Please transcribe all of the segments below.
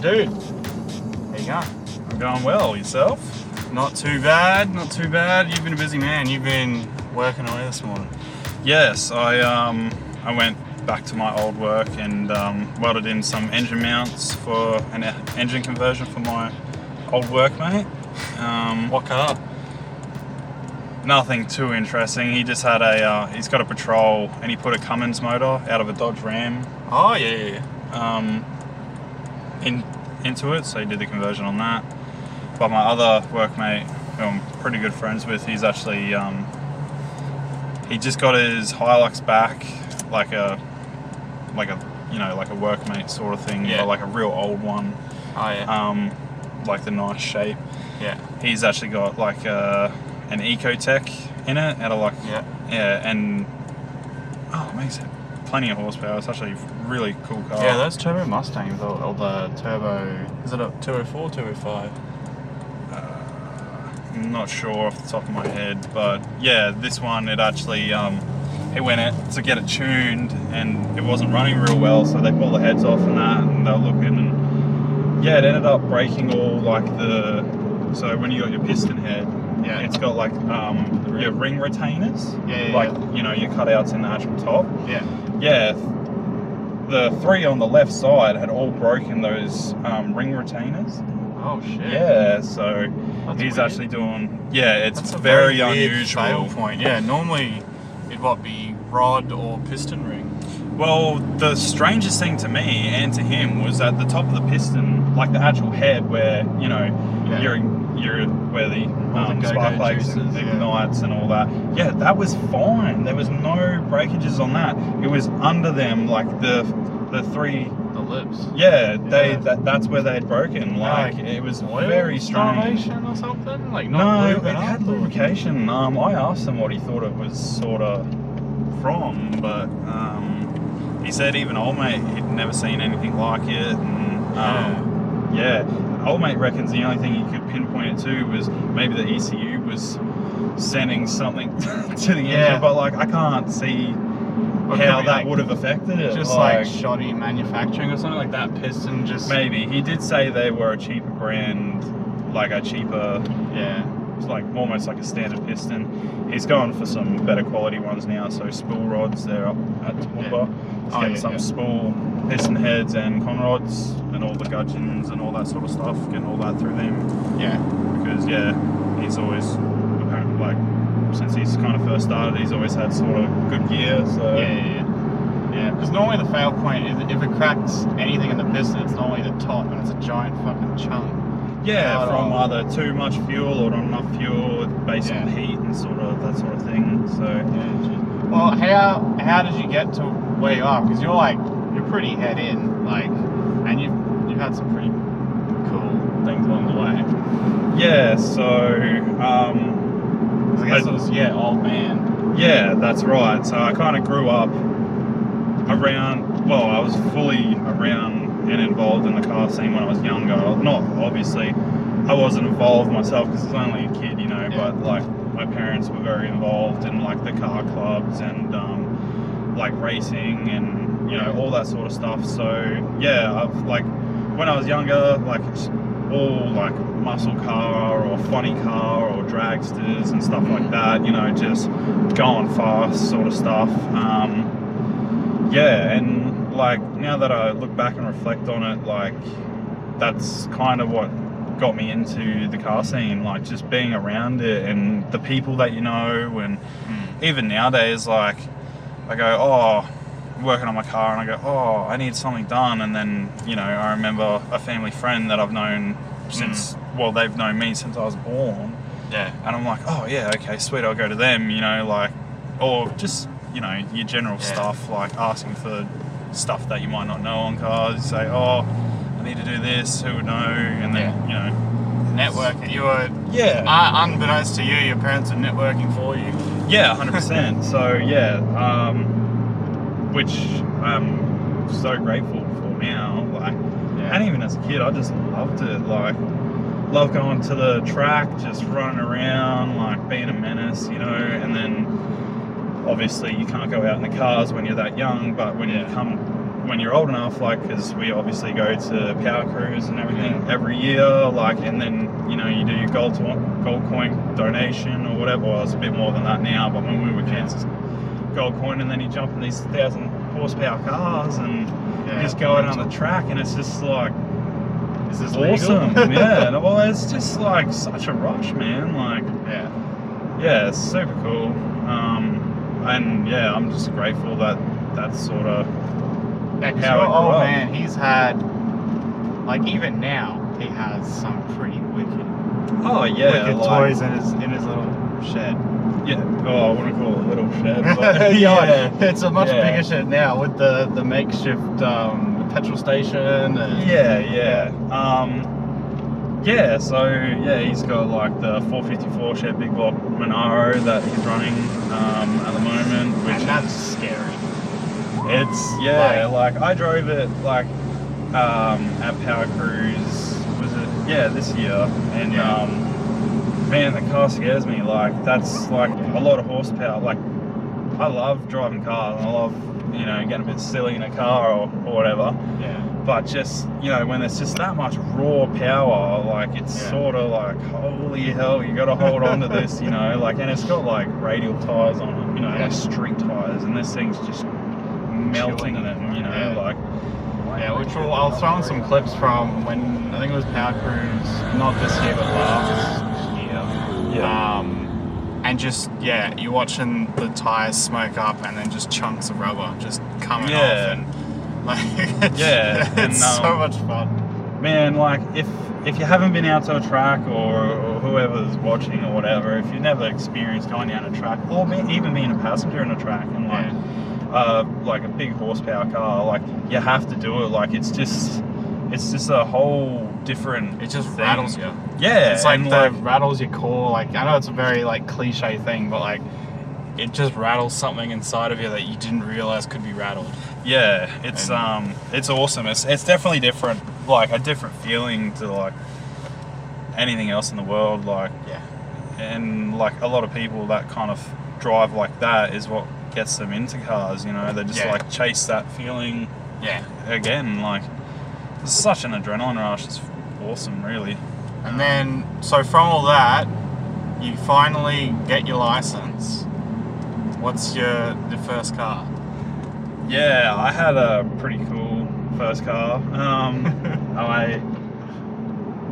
dude. How you going? I'm going well. Yourself? Not too bad, not too bad. You've been a busy man. You've been working away this morning. Yes, I went back to my old work and welded in some engine mounts for an engine conversion for my old workmate. What car? Nothing too interesting. He just had he's got a Patrol and he put a Cummins motor out of a Dodge Ram. Oh, yeah. Into it, so he did the conversion on that. But my other workmate, who I'm pretty good friends with, he's actually he just got his Hilux back, like a workmate sort of thing, Yeah. but like a real old one. Oh, yeah. Like the nice shape. Yeah. He's actually got like an Ecotech in it, out of like and it makes plenty of horsepower. It's actually a really cool car. Yeah, those turbo Mustangs, or the turbo, is it a 204, 205? I'm not sure off the top of my head, but yeah, this one, it actually, he went out to get it tuned and it wasn't running real well, so they pulled the heads off and that, and they were looking, and yeah, it ended up breaking all like so when you got your piston head, Yeah. it's got like your ring retainers, Yeah. you know, your cutouts in the actual top. Yeah. Yeah, the three on the left side had all broken those ring retainers. Oh, shit. Yeah, so That's he's weird. actually doing, it's That's a very weird unusual. fail point. Yeah, normally it'd be rod or piston ring. Well, the strangest thing to me and to him was at the top of the piston, like the actual head where, you know, you're where the spark plugs and ignites and all that. Yeah, that was fine. There was no breakages on that. It was under them, like the three. The lips. Yeah, that's where they'd broken. Like it was oil very strange. starvation or something? Like No, not it lubing up, had or- lubrication. I asked him what he thought it was sort of from, but he said even old mate, he'd never seen anything like it. And old mate reckons the only thing he could pinpoint it to was maybe the ECU was sending something to the engine, but like I can't see how that would have affected it. Just like shoddy manufacturing or something, like that piston just... Maybe. He did say they were a cheaper brand, like a cheaper... It's like almost like a standard piston. He's gone for some better quality ones now, so spool rods, they're up at Toowoomba. He's getting some spool piston heads and con rods and all the gudgeons and all that sort of stuff, getting all that through them. Yeah. Because he's always, apparently, like, since he's kind of first started, he's always had sort of good gear, so... Yeah, because normally the fail point is if it cracks anything in the piston, it's normally the top and it's a giant fucking chunk. Yeah, from either too much fuel or not enough fuel, based on heat and sort of that sort of thing. So well, how did you get to where you are? Because you're pretty head in, like, and you've had some pretty cool things along the way. Yeah, so I guess it was old man. Yeah, that's right. So I kind of grew up around. Well, I was fully around and involved in the car scene when I was younger. Not obviously, I wasn't involved myself because I was only a kid, you know. But like my parents were very involved in like the car clubs and like racing and you know all that sort of stuff. So I've like when I was younger, like all like muscle car or funny car or dragsters and stuff like that. You know, just going fast sort of stuff. And like now that I look back and reflect on it, like that's kind of what got me into the car scene, like just being around it and the people that you know. And even nowadays, like I go, I'm working on my car and I go, I need something done, and then you know I remember a family friend that I've known since they've known me since I was born, and I'm like, okay, sweet, I'll go to them, you know, like, or just you know your general stuff, like asking for stuff that you might not know on cars. You say, I need to do this, who would know? And then you know, networking. You were unbeknownst to you, your parents are networking for you. 100%. So which I'm so grateful for now. Like, and even as a kid, I just loved it. Like, love going to the track, just running around, like being a menace, you know. And then obviously you can't go out in the cars when you're that young, but when you come when you're old enough, like, because we obviously go to power cruise and everything every year, like, and then, you know, you do your gold coin donation or whatever. Well, it's a bit more than that now, but when we were kids, it's gold coin, and then you jump in these 1,000 horsepower cars and you just go out on the track, and it's just like, Is this awesome. legal? Yeah, well, it's just like such a rush, man. Like, yeah, it's super cool. And yeah, I'm just grateful that that's sort of Yeah, 'cause how your it grew old up. man, he's had, like, even now, he has some pretty wicked, Oh yeah, wicked like, toys in his little shed. yeah. Oh, I wouldn't call it a little shed, but Yeah, it's a much Yeah. bigger shed now with the makeshift petrol station. And, yeah. Yeah, so yeah, he's got like the 454 shed big block Monaro that he's running at the moment, which and that's scary. it's like I drove it like at Power Cruise, was it this year, and man, the car scares me. Like, that's like a lot of horsepower. Like, I love driving cars and I love, you know, getting a bit silly in a car or whatever. Yeah. But just, you know, when there's just that much raw power, like, it's sort of like, holy hell, you got to hold on to this, you know, like, and it's got like radial tires on it, you know, like street tires, and this thing's just melting in it, you know, like. Yeah, which I'll throw in some clips from when, I think it was Power Cruise, not this year but last year. Yeah. And just, you're watching the tires smoke up and then just chunks of rubber just coming off, and like, it's so much fun. Man, like, if you haven't been out to a track, or whoever's watching or whatever, if you've never experienced going down a track, or even being a passenger in a track, and like a big horsepower car, like, you have to do it. Like, it's just a whole different. It just thing. rattles you. Yeah, it's like, and rattles your core. Like, I know it's a very like cliche thing, but like, it just rattles something inside of you that you didn't realize could be rattled. Yeah, it's awesome. It's definitely different, like a different feeling to like anything else in the world. Like, and like a lot of people that kind of drive like that is what gets them into cars. You know, they just like chase that feeling. Yeah. Again, like, it's such an adrenaline rush. It's awesome, really. And then, so from all that, you finally get your license. What's your first car? Yeah, I had a pretty cool first car. I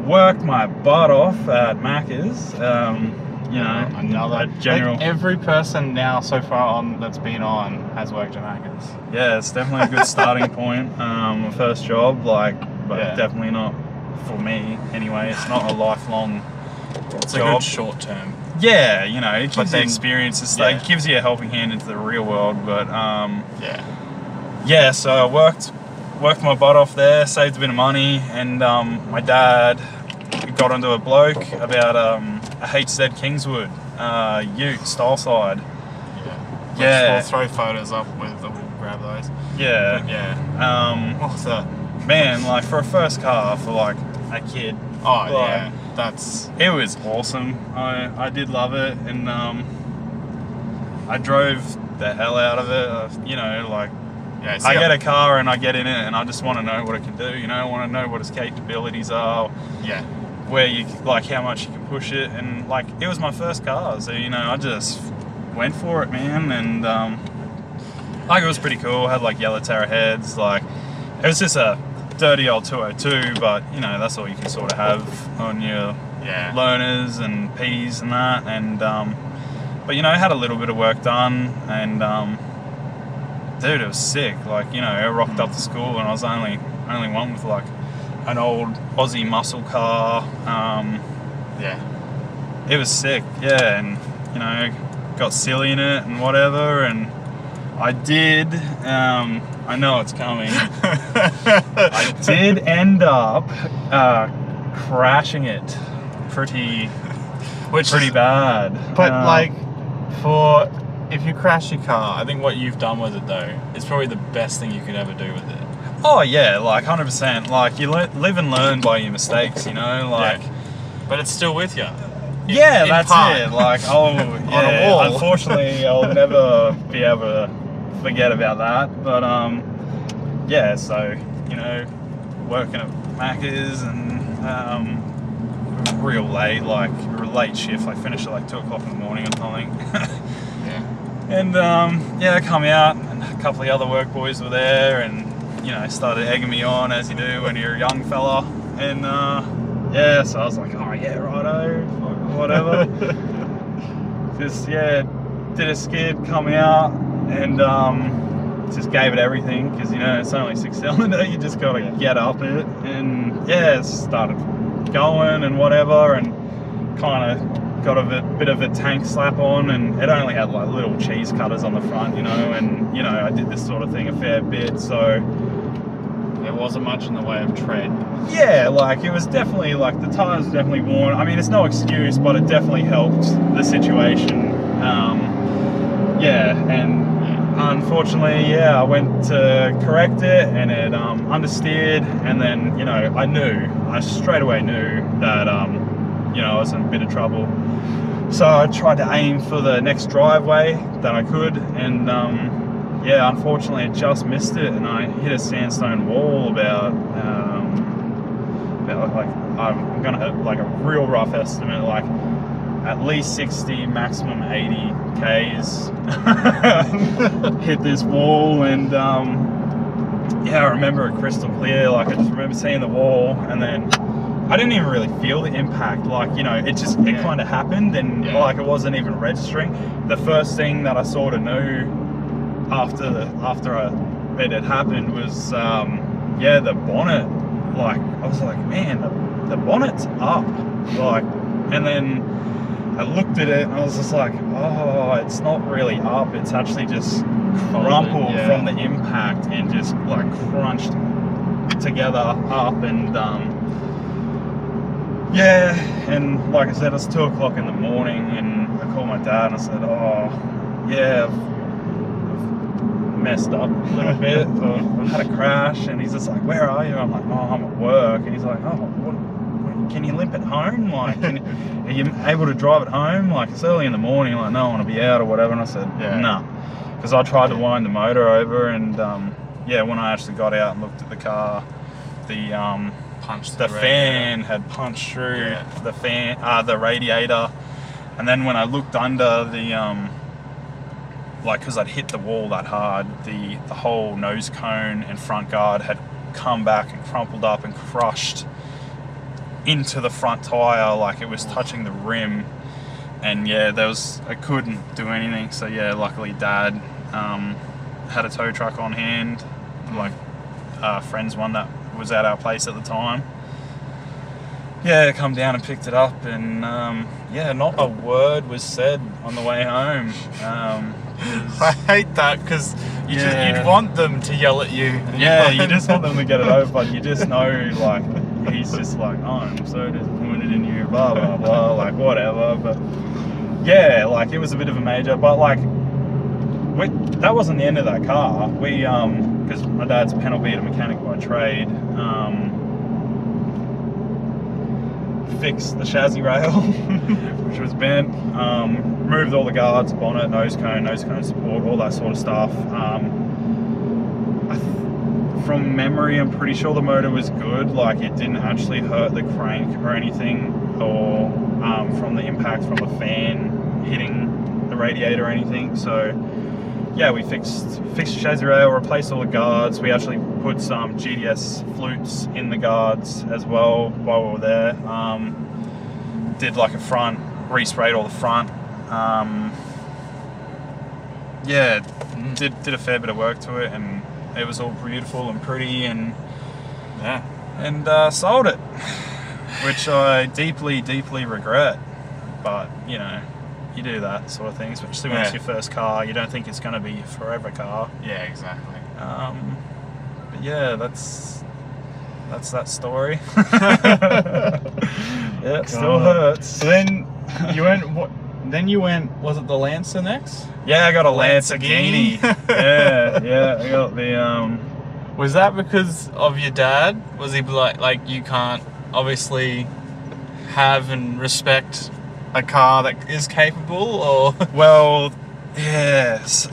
worked my butt off at Macca's. You know, another general. Like, every person now so far on that's been on has worked at Macca's. Yeah, it's definitely a good starting point. My first job, like, but definitely not for me. Anyway, it's not a lifelong It's job. a good short term. Yeah, you know, it gives you then- experience. It's like, it gives you a helping hand into the real world. But Yeah. so I worked my butt off there, saved a bit of money, and my dad got onto a bloke about a HZ Kingswood Ute style side. We'll throw photos up with. We'll grab those. Yeah. But yeah. What's that? Man, like, for a first car for like a kid. Oh like, that's. It was awesome. I did love it, and I drove the hell out of it. You know, like, I get a car and I get in it and I just want to know what it can do. You know, I want to know what its capabilities are. Yeah. Where you, like, how much you can push it, and like, it was my first car, so, you know, I just went for it, man. And like, it was pretty cool. Had like yellow Terra heads. Like, it was just a dirty old 202, but you know, that's all you can sort of have on your learners and P's and that. And but, you know, I had a little bit of work done, and dude, it was sick. Like, you know, I rocked up to school and I was only one with like an old Aussie muscle car. It was sick, and, you know, got silly in it and whatever, and I did, I know it's coming, I did end up crashing it pretty bad. But like, if you crash your car, I think what you've done with it though is probably the best thing you could ever do with it. Oh yeah, like 100%. Like, you live and learn by your mistakes, you know. Like, but it's still with you. Yeah, that's it. Like, on a wall. Unfortunately, I'll never be able to forget about that. But yeah, so, you know, working at Macca's and real late, like a late shift. I finished at like 2 o'clock in the morning or something. Yeah. And yeah, I come out and a couple of the other work boys were there and, you know, started egging me on as you do when you're a young fella. And yeah, so I was like, oh yeah, righto, whatever. Just, yeah, did a skid, come out and just gave it everything because, you know, it's only 6-cylinder, you just got to get up it. And yeah, started going and whatever, and kind of got a bit of a tank slap on, and it only had like little cheese cutters on the front, you know, and, you know, I did this sort of thing a fair bit, so there wasn't much in the way of tread. yeah, like it was definitely like the tires were definitely worn. I mean, it's no excuse, but it definitely helped the situation. Yeah, and unfortunately, yeah, I went to correct it and it understeered, and then, you know, I straight away knew that you know, I was in a bit of trouble. So I tried to aim for the next driveway that I could, and yeah, unfortunately it just missed it, and I hit a sandstone wall about like, I'm gonna have like a real rough estimate, like at least 60, maximum 80 Ks hit this wall. And yeah, I remember it crystal clear. Like, I just remember seeing the wall, and then I didn't even really feel the impact. Like, you know, it kind of happened, and like it wasn't even registering. The first thing that I sort of knew after it had happened was yeah, the bonnet. Like, I was like, man, the bonnet's up. Like, and then I looked at it and I was just like, oh, it's not really up. It's actually just crumpled from the impact and just like crunched together up. And yeah, and like I said, it's 2 o'clock in the morning, and I called my dad and I said, oh, yeah, I've messed up a little bit. I've had a crash. And he's just like, where are you? I'm like, oh, I'm at work. And he's like, oh, what? Can you limp it home? Like, are you able to drive it home? Like, it's early in the morning. Like, no, I want to be out or whatever. And I said, no, because I tried to wind the motor over, and yeah, when I actually got out and looked at the car, the fan had punched through the fan, the radiator, and then when I looked under the like, because I'd hit the wall that hard, the whole nose cone and front guard had come back and crumpled up and crushed into the front tire, like it was touching the rim. And yeah, I couldn't do anything. So yeah, luckily Dad had a tow truck on hand, like friend's one that was at our place at the time. Yeah, come down and picked it up, and yeah, not a word was said on the way home. I hate that, because you'd want them to yell at you. Yeah, you just want them to get it over, but you just know, like, he's just like, oh, I'm so disappointed in you, blah, blah, blah, like, whatever. But yeah, like, it was a bit of a major, but like, that wasn't the end of that car. We, because my dad's a panel beater mechanic by trade, fixed the chassis rail, which was bent, removed all the guards, bonnet, nose cone support, all that sort of stuff. From memory, I'm pretty sure the motor was good, like it didn't actually hurt the crank or anything, or from the impact from the fan hitting the radiator or anything. So yeah, we fixed the chassis rail, replaced all the guards. We actually put some GDS flutes in the guards as well while we were there. Did like a front, resprayed all the front. Yeah, did a fair bit of work to it, and it was all beautiful and pretty, and sold it, which I deeply, deeply regret. But you know, you do that sort of thing, especially when it's your first car. You don't think it's going to be your forever car. Yeah, exactly. But yeah, that's that story. Yeah, it still hurts. So then you went. Then you went. Was it the Lancer next? Yeah, I got a Lamborghini. yeah, I got the. Was that because of your dad? Was he like you can't obviously have and respect a car that is capable, or? Well, yes,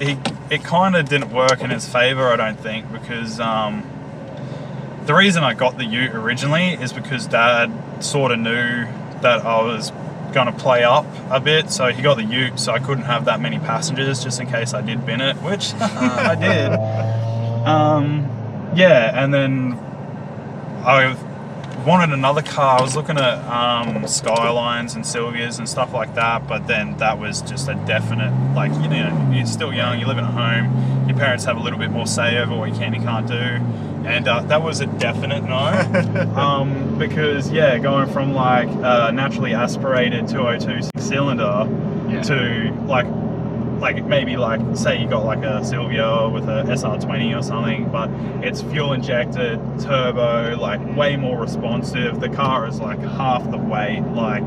it kind of didn't work in its favor, I don't think, because the reason I got the Ute originally is because Dad sort of knew that I was going to play up a bit, so he got the Ute, so I couldn't have that many passengers just in case I did bin it, which I did. Yeah, and then I wanted another car. I was looking at Skylines and Sylvias and stuff like that, but then that was just a definite, like, you know, you're still young, you're living at home, your parents have a little bit more say over what you can and can't do, and that was a definite no. Because yeah, going from like naturally aspirated 202 6-cylinder to like maybe like say you got like a Sylvia with a SR20 or something, but it's fuel injected, turbo, like way more responsive. The car is like half the weight, like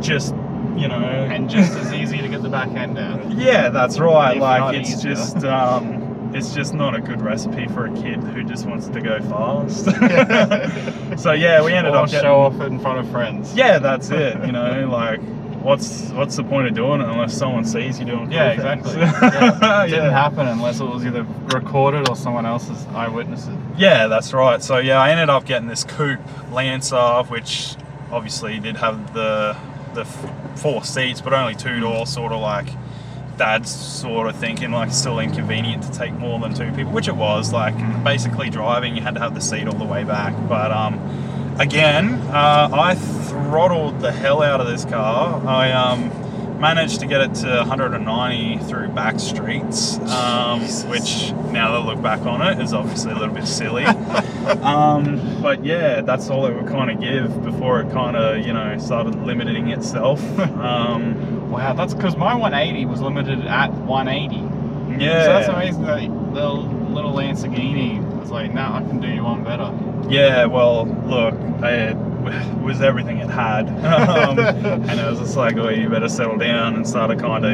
just, you know, and just as easy to get the back end out. Yeah, that's right. If like it's just not a good recipe for a kid who just wants to go fast. So yeah, we ended up show off in front of friends. Yeah, that's it. You know, like what's the point of doing it unless someone sees you doing? Yeah, exactly. It didn't happen unless it was either recorded or someone else's eyewitnesses. Yeah, that's right. So yeah, I ended up getting this coupe Lancer, which obviously did have the 4 seats, but only 2 doors, sort of like Dad's sort of thinking like it's still inconvenient to take more than 2 people, which it was. Like basically driving, you had to have the seat all the way back. But again, I throttled the hell out of this car. I managed to get it to 190 through back streets, which now that I look back on it is obviously a little bit silly. But yeah, that's all it would kind of give before it kind of, you know, started limiting itself. Wow, that's because my 180 was limited at 180. Yeah. So that's amazing that the little Lamborghini was like, nah, I can do you one better. Yeah, well, look, it was everything it had. And it was just like, oh, you better settle down, and started kind of,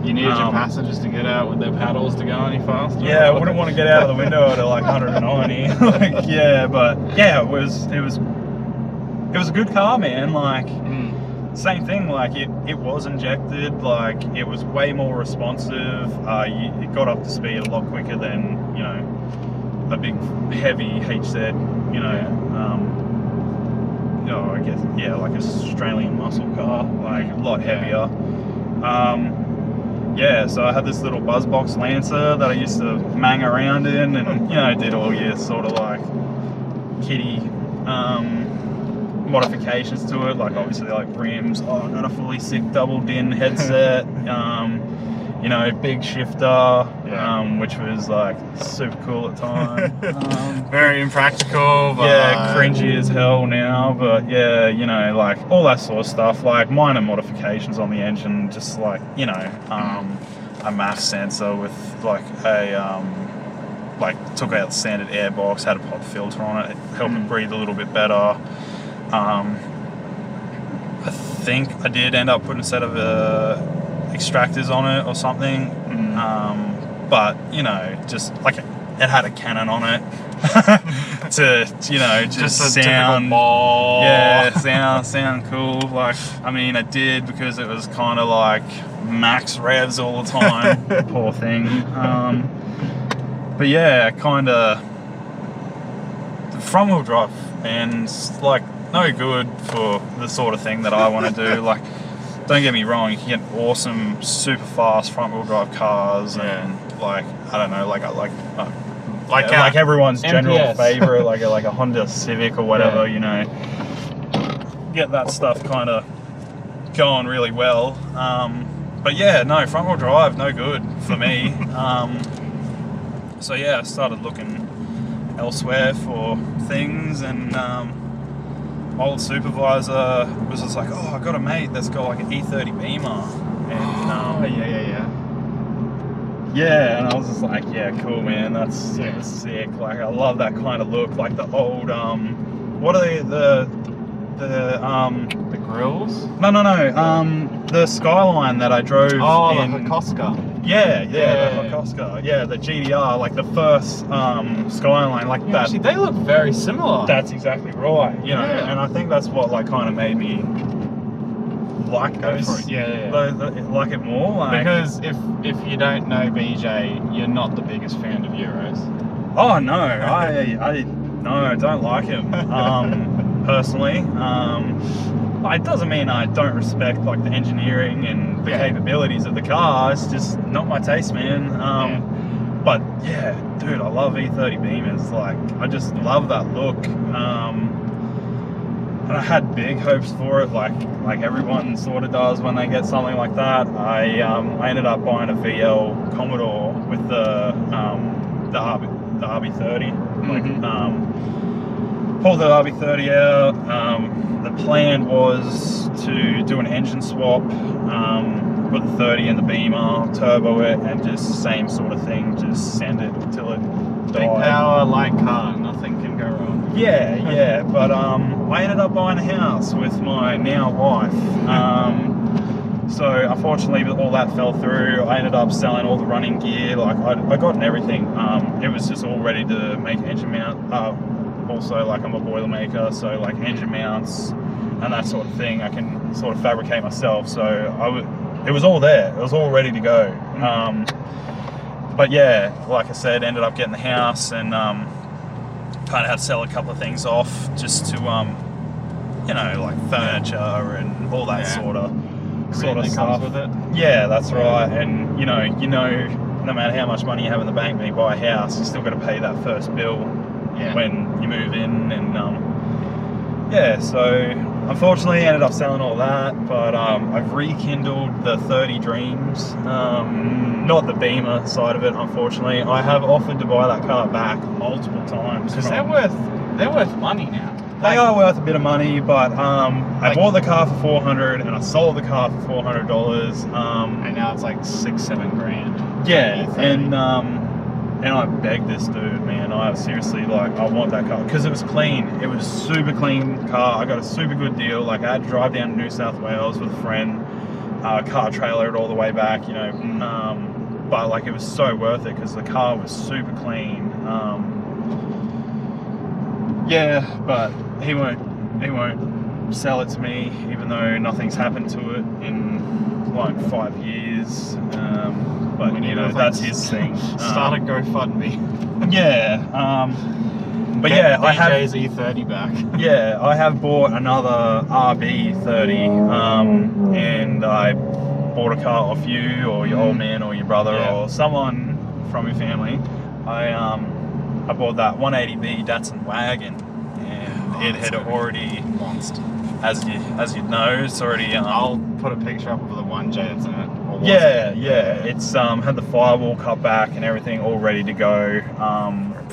You needed your passengers to get out with their paddles to go any faster? Yeah, I wouldn't want to get out of the window at like 190. Like, yeah, but yeah, it was a good car, man. Like, same thing, like it was injected, like it was way more responsive. It got up to speed a lot quicker than, you know, a big heavy HZ, you know, I guess, yeah, like an Australian muscle car, like a lot heavier. Yeah, so I had this little Buzzbox Lancer that I used to mang around in, and, you know, did all your sort of like kiddie modifications to it, like obviously like rims. Oh, I got a fully sick double din headset, you know, big shifter, which was like super cool at the time. Very impractical, but yeah, cringy as hell now, but yeah, you know, like all that sort of stuff, like minor modifications on the engine, just like, you know, a MAF sensor with like a like took out the standard airbox, had a pop filter on it, it helped it breathe a little bit better. I think I did end up putting a set of extractors on it or something, but you know, just like it had a cannon on it to, you know, just sound, sound cool. Like, I mean, I did, because it was kind of like max revs all the time. Poor thing. But yeah, kind of front wheel drive, and like no good for the sort of thing that I want to do. Like, don't get me wrong, you can get awesome, super fast front wheel drive cars, and like, I don't know, like everyone's general favorite, like a Honda Civic or whatever, you know, get that stuff kind of going really well. But yeah, no, front wheel drive, no good for me. So yeah, I started looking elsewhere for things, and old supervisor was just like, oh, I got a mate that's got like an E30 Beamer, and yeah, and I was just like, yeah, cool, man, that's super sick. Like, I love that kind of look, like the old what are they, the grills? No, the Skyline that I drove in. The Kokoska. Yeah, the Kokoska. Yeah, the GDR, like the first Skyline, like that. Actually, they look very similar. That's exactly right. You know, and I think that's what like kind of made me like Go those. for it. Yeah. Like it more. Like, Because if you don't know Bejay, you're not the biggest fan of Euros. oh no, I don't like him personally. It doesn't mean I don't respect like the engineering and the capabilities of the car. It's just not my taste, man. But yeah, dude, I love E30 Beamers. Like, I just love that look. And I had big hopes for it, like everyone sort of does when they get something like that. I ended up buying a VL Commodore with the RB30. Like, pulled the RB30 out. The plan was to do an engine swap, put the 30 in the Beamer, turbo it, and just same sort of thing, just send it till it died. Big power, light car, nothing can go wrong. Yeah, but I ended up buying a house with my now wife. So unfortunately, all that fell through. I ended up selling all the running gear. Like, I got everything. It was just all ready to make engine mount. Also, like, I'm a boilermaker, so like engine mounts and that sort of thing I can sort of fabricate myself. So it was all there. It was all ready to go. But yeah, like I said, ended up getting the house and kind of had to sell a couple of things off just to you know, like furniture and all that sort of stuff comes with it. Yeah, that's right. And you know, no matter how much money you have in the bank when you buy a house, you still got to pay that first bill when you move in. And yeah, so unfortunately ended up selling all that, but I've rekindled the 30 Dreams, not the Beamer side of it, unfortunately. I have offered to buy that car back multiple times. Because they're worth money now. They are worth a bit of money, but I bought the car for $400 and I sold the car for $400. And now it's like $6-7 grand. Yeah, and I begged this dude, man. I seriously, like, I want that car because it was clean. It was a super clean car. I got a super good deal. Like, I had to drive down to New South Wales with a friend, car trailer it all the way back, you know. But like, it was so worth it because the car was super clean. Yeah, but he won't sell it to me, even though nothing's happened to it in like 5 years. But you know, that's his thing. Start a GoFundMe. Yeah. But Get yeah, I have Bejay's E30 back. Yeah, I have bought another RB30, and I bought a car off you or your old man or your brother or someone from your family. I bought that 180B Datsun wagon, and it had already monster. As you know, it's already. I'll put a picture up of the 1J that's in it. Yeah, it's had the firewall cut back and everything all ready to go.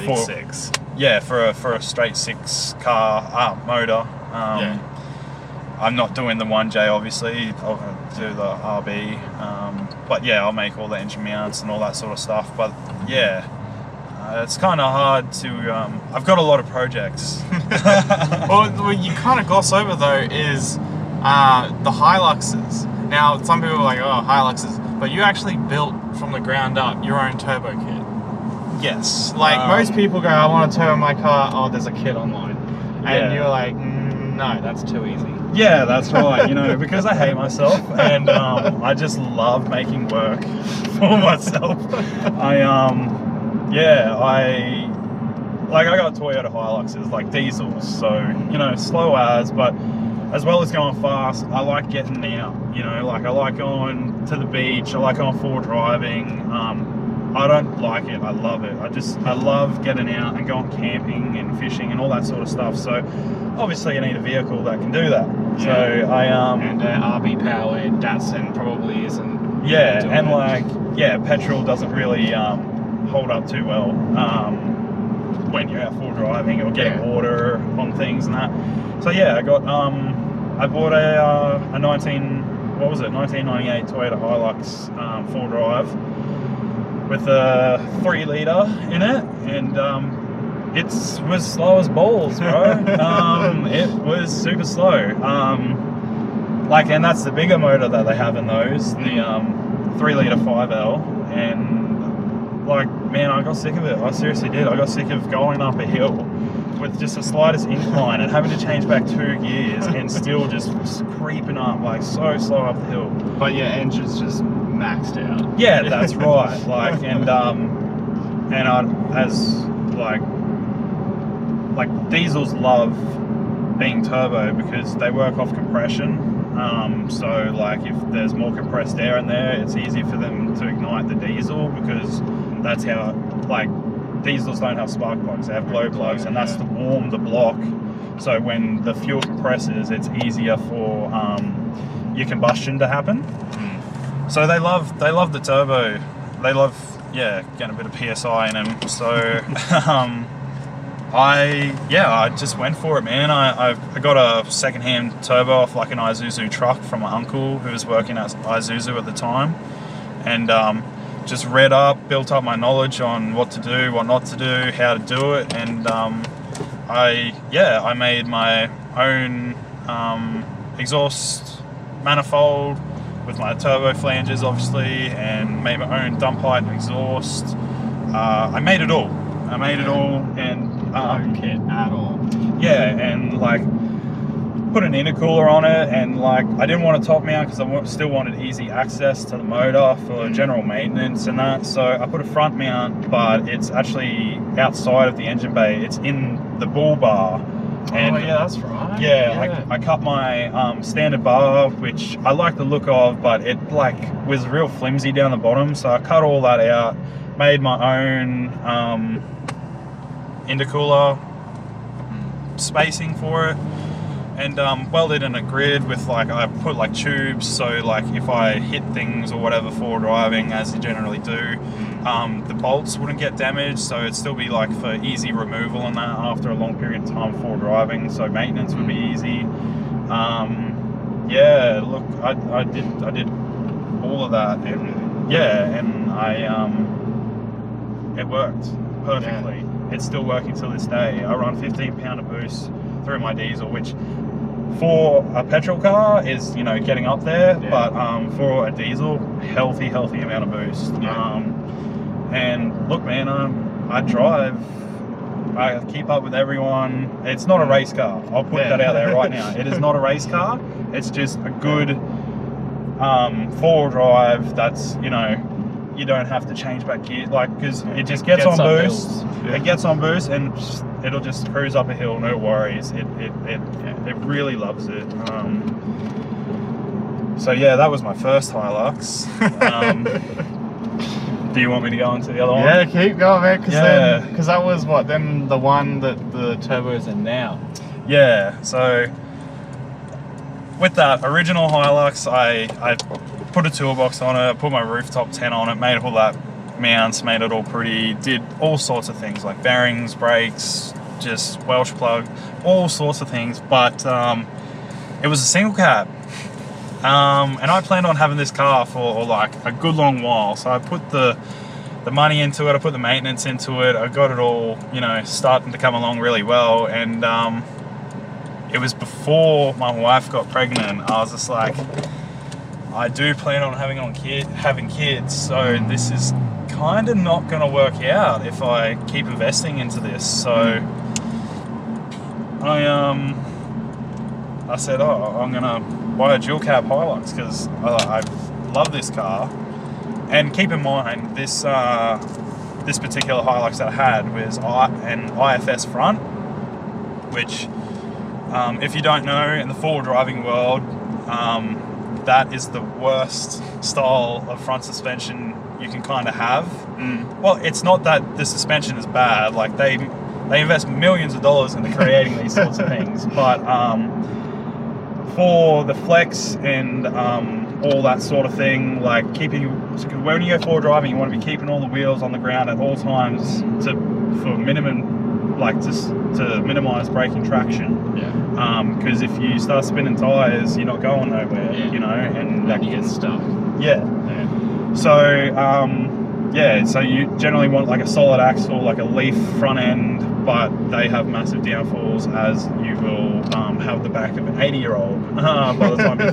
For 6. Yeah, for a straight 6 car motor. I'm not doing the 1J obviously. I'll do the RB. But yeah, I'll make all the engine mounts and all that sort of stuff. But yeah. It's kind of hard to. I've got a lot of projects. Well, you kind of gloss over though is the Hiluxes. Now, some people are like, oh, Hiluxes, but you actually built from the ground up your own turbo kit. Yes. Like most people go, I want to turbo my car. Oh, there's a kit online, and you're like, no, that's too easy. Yeah, that's right. You know, because I hate myself and I just love making work for myself. I got Toyota Hiluxes, like diesels, so, you know, slow as, but as well as going fast, I like getting out, you know, like I like going to the beach, I like going full driving. I don't like it, I love it. I love getting out and going camping and fishing and all that sort of stuff, so obviously you need a vehicle that can do that. So and RB powered Datsun probably isn't. Yeah, and like, petrol doesn't really hold up too well when you're out full driving or getting water on things and that. So yeah, I bought a 1998 Toyota Hilux full drive with a 3-litre in it, and it was slow as balls, bro. It was super slow. Like, and that's the bigger motor that they have in those, the 3-litre 5L, and like, man, I got sick of it. I seriously did. I got sick of going up a hill with just the slightest incline and having to change back 2 gears and still just creeping up like so slow up the hill. But your engine's just maxed out. Yeah, that's right. Like, and I, as like diesels love being turbo because they work off compression. So like if there's more compressed air in there, it's easy for them to ignite the diesel because that's how, like, diesels don't have spark plugs, they have glow plugs, and that's to warm the block. So when the fuel compresses, it's easier for your combustion to happen. So they love the turbo. They love, yeah, getting a bit of PSI in them. So I just went for it, man. I got a second-hand turbo off like an Isuzu truck from my uncle who was working at Isuzu at the time, and just read up, built up my knowledge on what to do, what not to do, how to do it, and I made my own exhaust manifold with my turbo flanges, obviously, and made my own dump height and exhaust. I made it all. And No kit at all. yeah, and like put an intercooler on it, and like I didn't want to top mount because I still wanted easy access to the motor for general maintenance and that. So I put a front mount, but it's actually outside of the engine bay. It's in the bull bar. And oh yeah, that's right. yeah. I cut my standard bar, which I like the look of, but it like was real flimsy down the bottom. So I cut all that out, made my own intercooler spacing for it, and welded in a grid with like, I put like tubes, so like if I hit things or whatever for driving, as you generally do, the bolts wouldn't get damaged, so it'd still be like for easy removal and that after a long period of time before driving, so maintenance would be easy. Yeah, look, I did all of that, and yeah, and it worked perfectly. Yeah. It's still working till this day. I run 15 pound of boost through my diesel, which for a petrol car is, you know, getting up there, yeah. But for a diesel, healthy amount of boost. Yeah. And look, man, I drive, I keep up with everyone. It's not a race car. I'll put that out there right now. It is not a race car. It's just a good four-wheel drive that's, you know, you don't have to change back gear, like, because it just gets on boost. Yeah. It gets on boost and it'll just cruise up a hill, no worries. It really loves it. So yeah, that was my first Hilux. Do you want me to go into the other one? Yeah, keep going, man. Because that was what, then the one that the turbo's in now. Yeah. So with that original Hilux, I put a toolbox on it, put my rooftop tent on it, made all that mounts, made it all pretty, did all sorts of things like bearings, brakes, just Welsh plug, all sorts of things, but it was a single cab. And I planned on having this car for like a good long while, so I put the money into it, I put the maintenance into it, I got it all, you know, starting to come along really well, and it was before my wife got pregnant. I was just like, I do plan on having kids, so this is kind of not going to work out if I keep investing into this. So I said, oh, I'm going to buy a dual cab Hilux because I love this car. And keep in mind, this particular Hilux that I had was an IFS front, which if you don't know, in the four-wheel driving world, that is the worst style of front suspension you can kind of have. Well, it's not that the suspension is bad, like they invest millions of dollars into creating these sorts of things, but for the flex and all that sort of thing, like when you go four driving, you want to be keeping all the wheels on the ground at all times for minimum, like just to minimize braking traction. Yeah. Because if you start spinning tires, you're not going nowhere. Yeah. You know, and then you get stuck. Yeah. So so you generally want like a solid axle, like a leaf front end, but they have massive downfalls, as you will have the back of an 80-year-old by the time you're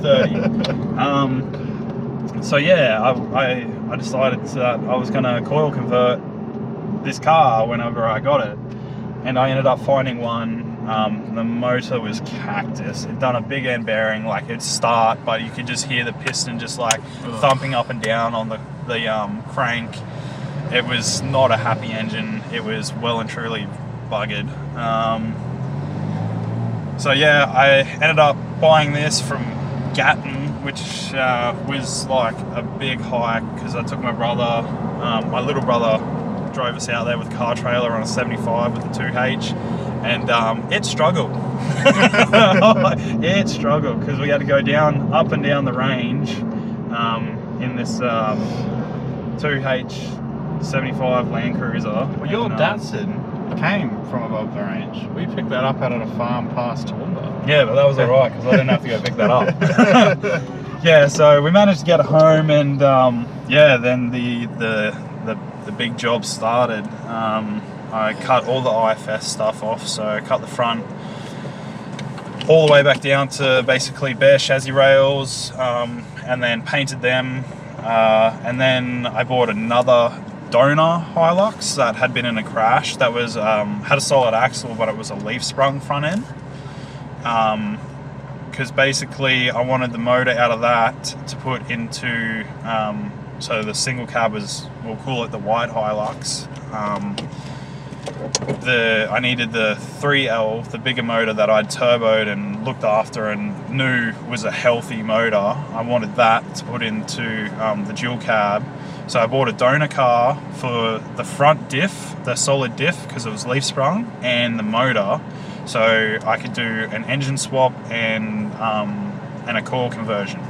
30. So yeah, I I decided that I was going to coil convert this car whenever I got it, and I ended up finding one. The motor was cactus. It'd done a big end bearing, like it'd start, but you could just hear the piston just like thumping up and down on the crank. It was not a happy engine. It was well and truly buggered. So yeah, I ended up buying this from Gatton, which was like a big hike because I took my brother, my little brother drove us out there with a car trailer on a 75 with the 2H, and it struggled. It struggled because we had to go up and down the range in this 2H 75 Land Cruiser. Well, your Datsun came from above the range. We picked that up out at a farm past Toowoomba. Yeah, but that was alright because I didn't have to go pick that up. Yeah, so we managed to get it home, and yeah, then the big job started. I cut all the IFS stuff off, so I cut the front all the way back down to basically bare chassis rails, and then painted them, and then I bought another donor Hilux that had been in a crash that was had a solid axle, but it was a leaf sprung front end, because basically I wanted the motor out of that to put into so the single cab was, we'll call it the white Hilux. I needed the 3L, the bigger motor that I'd turboed and looked after and knew was a healthy motor. I wanted that to put into the dual cab. So I bought a donor car for the front diff, the solid diff, because it was leaf sprung, and the motor, so I could do an engine swap and a coil conversion.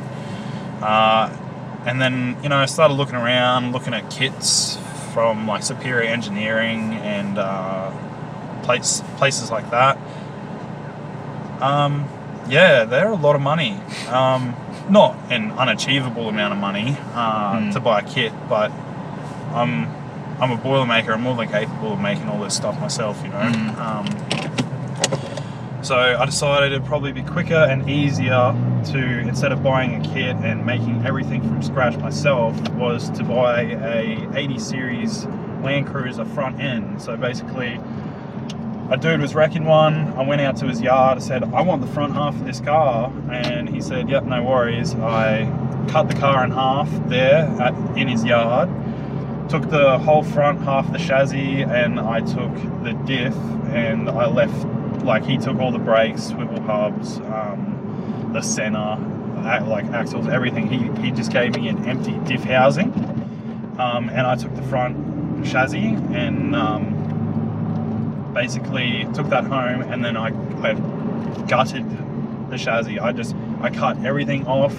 And then, you know, I started looking around, looking at kits from like Superior Engineering and places like that. Yeah, they're a lot of money. Not an unachievable amount of money to buy a kit, but I'm a Boilermaker. I'm more than capable of making all this stuff myself, you know. So I decided it'd probably be quicker and easier to, instead of buying a kit and making everything from scratch myself, was to buy a 80 series Land Cruiser front end. So basically, a dude was wrecking one. I went out to his yard. I said, I want the front half of this car, and he said, yep, no worries. I cut the car in half there in his yard, took the whole front half of the chassis, and I took the diff, and I left, like, he took all the brakes, swivel hubs, the center, like axles, everything. He just gave me an empty diff housing, and I took the front chassis and basically took that home, and then I gutted the chassis. I cut everything off,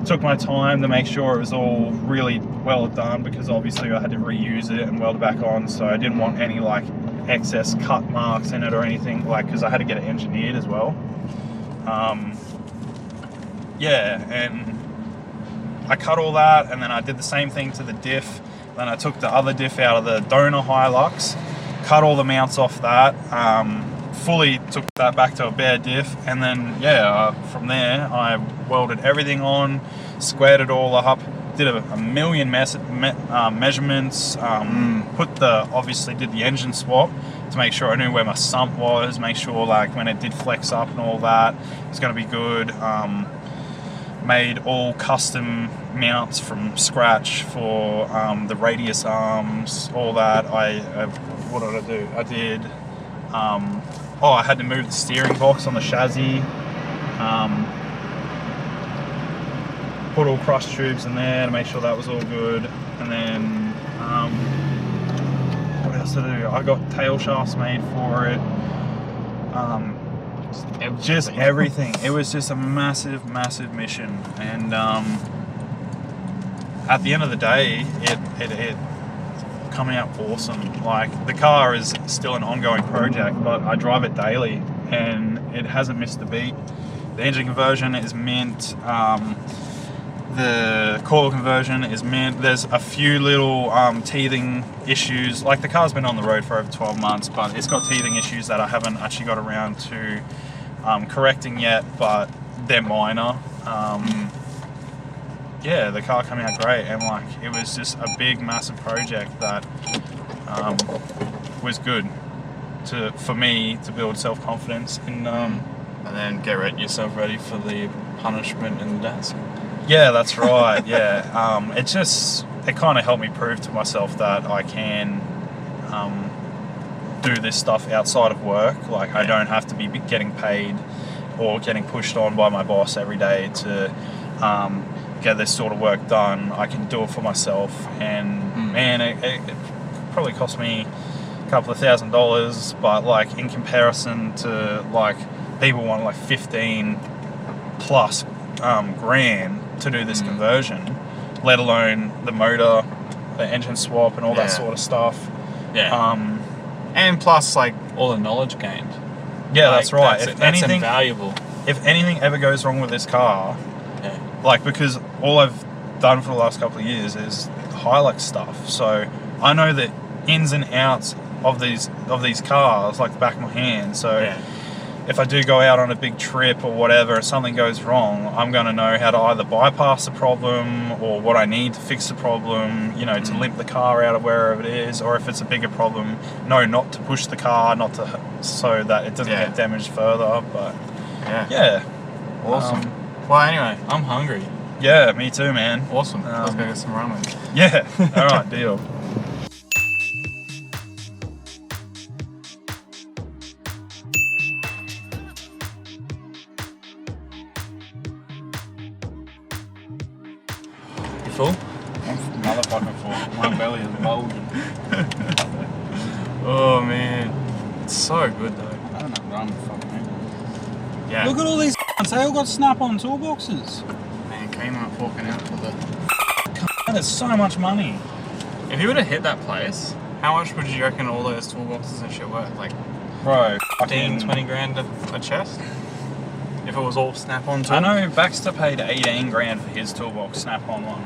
took my time to make sure it was all really well done, because obviously I had to reuse it and weld it back on, so I didn't want any like excess cut marks in it or anything, like, because I had to get it engineered as well. Yeah, and I cut all that, and then I did the same thing to the diff. Then I took the other diff out of the donor Hilux, cut all the mounts off that, fully took that back to a bare diff, and then yeah, from there I welded everything on, squared it all up, did a million measurements, obviously did the engine swap to make sure I knew where my sump was, make sure like when it did flex up and all that, it's going to be good. Made all custom mounts from scratch for the radius arms, all that. What did I do? I did, I had to move the steering box on the chassis, put all cross tubes in there to make sure that was all good, and then what else did I do? I got tail shafts made for it, just everything. It was just a massive mission, and at the end of the day it coming out awesome. Like, the car is still an ongoing project, but I drive it daily and it hasn't missed a beat. The engine conversion is mint, the coil conversion is mint. There's a few little teething issues, like the car's been on the road for over 12 months, but it's got teething issues that I haven't actually got around to correcting yet, but they're minor. yeah, the car came out great, and like it was just a big, massive project that was good for me to build self-confidence in. And then get yourself ready for the punishment in the desk. Yeah, that's right. Yeah, it kind of helped me prove to myself that I can do this stuff outside of work. Like I don't have to be getting paid or getting pushed on by my boss every day to get this sort of work done. I can do it for myself, and man, it probably cost me a couple of $1,000, but like in comparison to like people want like 15 plus grand to do this conversion, let alone the motor, the engine swap, and all that sort of stuff. Yeah. And plus, like, all the knowledge gained. Yeah, like, that's right. That's invaluable. If anything ever goes wrong with this car, like, because all I've done for the last couple of years is Hilux stuff, so I know the ins and outs of these cars like the back of my hand. So if I do go out on a big trip or whatever, and something goes wrong, I'm going to know how to either bypass the problem or what I need to fix the problem, you know, to limp the car out of wherever it is, or if it's a bigger problem, know not to push the car, so that it doesn't get damaged further. But awesome. Well, anyway, I'm hungry. Yeah, me too, man. Awesome. Let's go get some ramen. Yeah. All right, deal. Full? I'm motherfucking full. My belly is bulging. Oh man, it's so good though. I don't know, ramen, fuck man. Yeah. Look at all these they all got snap-on toolboxes. Man, Kmart forking out for the. That is so much money. If you were to hit that place, how much would you reckon all those toolboxes and shit worth? Like, bro, 15, 20 grand a chest? If it was all snap-on tools? I know Baxter paid 18 grand for his toolbox snap-on one.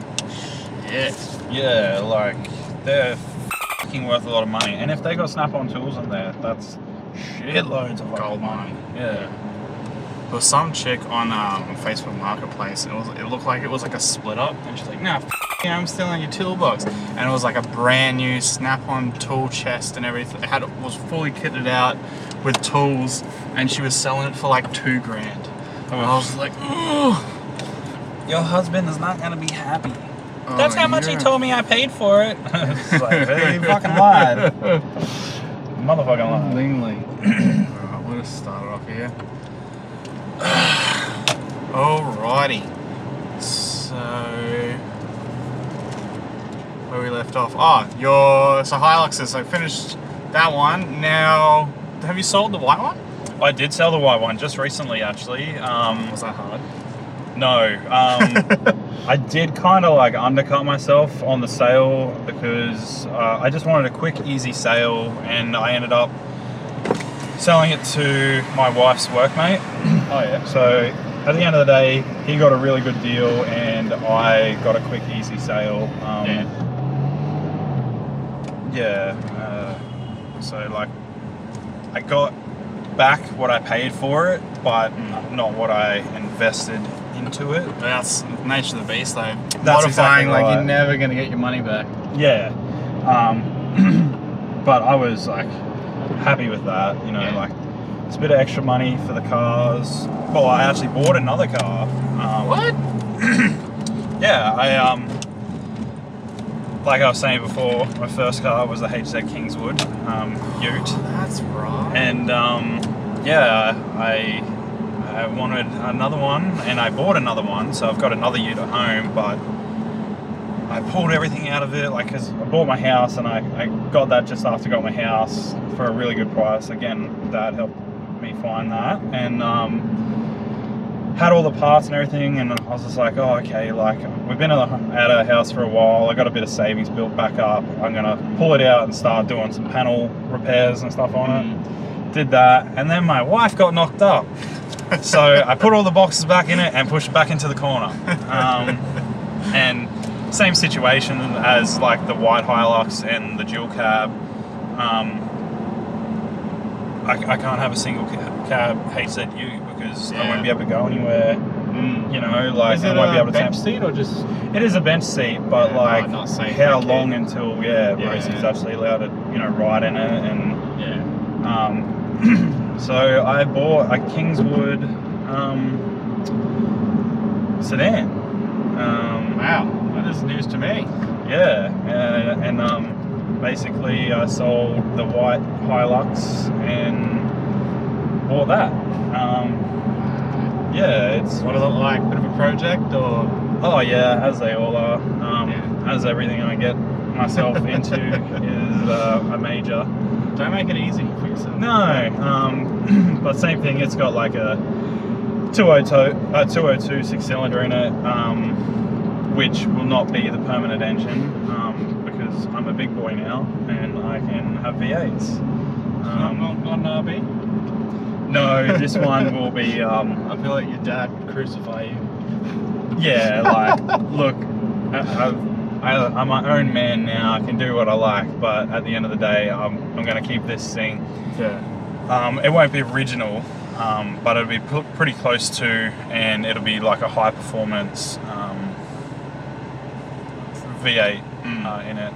Yes. Yeah, like, they're fucking worth a lot of money. And if they got snap-on tools in there, that's shitloads of gold money. Yeah. There was some chick on Facebook Marketplace, and it looked like it was like a split up, and she's like, "Nah, I'm stealing your toolbox," and it was like a brand new snap-on tool chest and everything. It was fully kitted out with tools, and she was selling it for like $2 grand. And I was like, "Ugh." Your husband is not gonna be happy. Oh, that's how much he told me I paid for it. It's like, hey, you fucking lied. Motherfucking lied. Alright, we'll just start it off here. Alrighty. So, where we left off? So Hiluxes. So finished that one. Now, have you sold the white one? I did sell the white one just recently, actually. Was that hard? No. I did kind of like undercut myself on the sale because I just wanted a quick, easy sale, and I ended up selling it to my wife's workmate. Oh yeah. So at the end of the day, he got a really good deal, and I got a quick, easy sale. So like, I got back what I paid for it, but not what I invested into it. That's the nature of the beast, though. That's Modifying, exactly like right. you're never gonna get your money back. Yeah. But I was like happy with that, you know, like it's a bit of extra money for the cars. Well, I actually bought another car. What? Yeah, I like I was saying before, my first car was the HZ Kingswood Ute. That's right. And I wanted another one, and I bought another one, so I've got another Ute at home, but I pulled everything out of it, like, because I bought my house, and I got that just after I got my house for a really good price. Again, Dad helped me find that, and had all the parts and everything, and I was just like, oh, okay, like, we've been at our house for a while, I got a bit of savings built back up, I'm gonna pull it out and start doing some panel repairs and stuff on it. Did that, and then my wife got knocked up. So I put all the boxes back in it and pushed it back into the corner. And same situation as like the white Hilux and the dual cab. I can't have a single cab HZU because I won't be able to go anywhere. You know, like Is I it won't be a able to bench seat or just? It is a bench seat, but Yeah, like not safe how for a long kid. until Rosie's Yeah. actually allowed to, you know, ride in it. And Yeah. so I bought a Kingswood sedan. Wow, that is news to me. Yeah, and basically I sold the white Hilux and bought that. Yeah, it's What does it look like? Bit of a project or? oh yeah, as they all are. Yeah. As everything I get myself into is a major. Don't make it easy for yourself. No, but same thing. It's got like a 202 six-cylinder in it, which will not be the permanent engine because I'm a big boy now and I can have V8s. Not on RB? No, this one will be. I feel like your dad would crucify you. Yeah, like, look, I'm my own man now. I can do what I like, but at the end of the day, I'm going to keep this thing. Yeah. It won't be original, but it'll be pretty close to, and it'll be like a high performance V8 in it.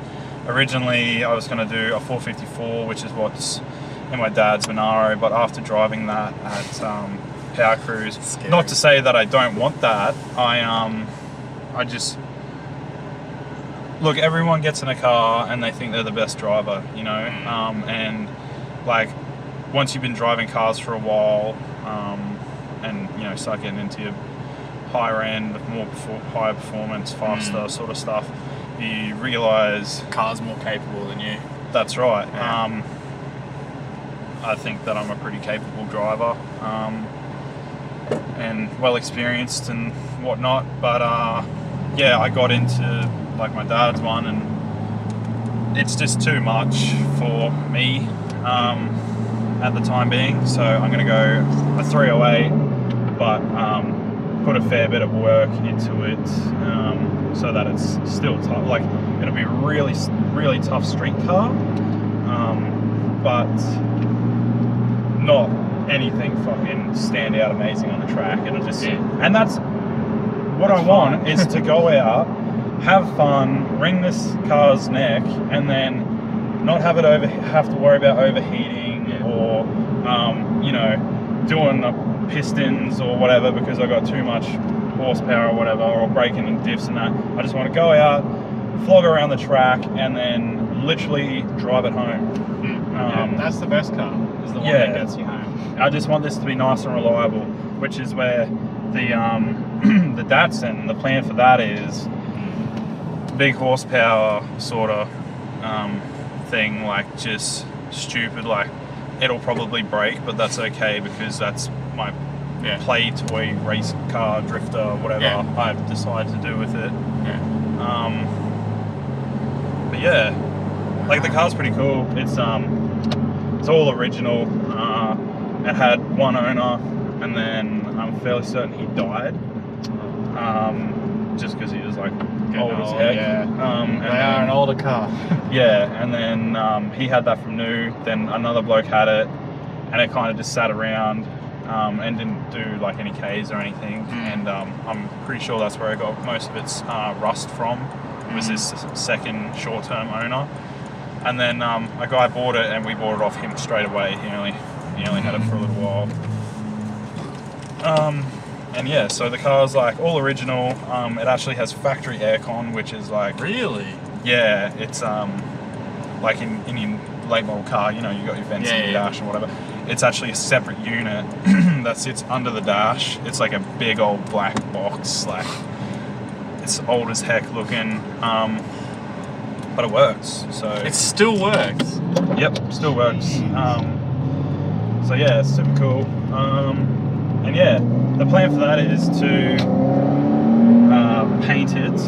Originally, I was going to do a 454, which is what's in my dad's Monaro, but after driving that at Power Cruise, not to say that I don't want that, I just look, everyone gets in a car and they think they're the best driver, you know, and like once you've been driving cars for a while, and you know, start getting into your higher end, higher performance, faster sort of stuff, you realise Car's more capable than you. that's right. Yeah. I think that I'm a pretty capable driver, and well experienced and whatnot, but yeah, I got into like my dad's one and it's just too much for me at the time being, so I'm going to go a 308, but put a fair bit of work into it so that it's still tough. Like, it'll be really tough street car, but not anything fucking stand out amazing on the track. It'll just, and that's what I want, is to go out, have fun, wring this car's neck, and then not have to worry about overheating or you know, doing pistons or whatever because I got too much horsepower or whatever, or braking and diffs and that. I just want to go out, flog around the track, and then literally drive it home. That's the best car, is the one that gets you home. I just want this to be nice and reliable, which is where the the Datsun, the plan for that is big horsepower sort of thing, like just stupid, like it'll probably break, but that's okay because that's my play toy race car drifter, whatever I decide to do with it. But yeah, like the car's pretty cool. It's all original. It had one owner, and then I'm fairly certain he died, just because he was like old as heck. And they are an older car. Yeah, and then he had that from new. Then another bloke had it, and it kind of just sat around and didn't do like any Ks or anything. And I'm pretty sure that's where I got most of its rust from. It was his second short-term owner. And then a guy bought it, and we bought it off him straight away. He only had it for a little while. And yeah, so the car's like all original. It actually has factory aircon, which is like Really? yeah, it's like in your late model car, you know, you got your vents in your dash and whatever. It's actually a separate unit that sits under the dash. It's like a big old black box, like it's old as heck looking, but it works. So It still works. yep, still works. So yeah, it's super cool. And yeah, the plan for that is to paint it,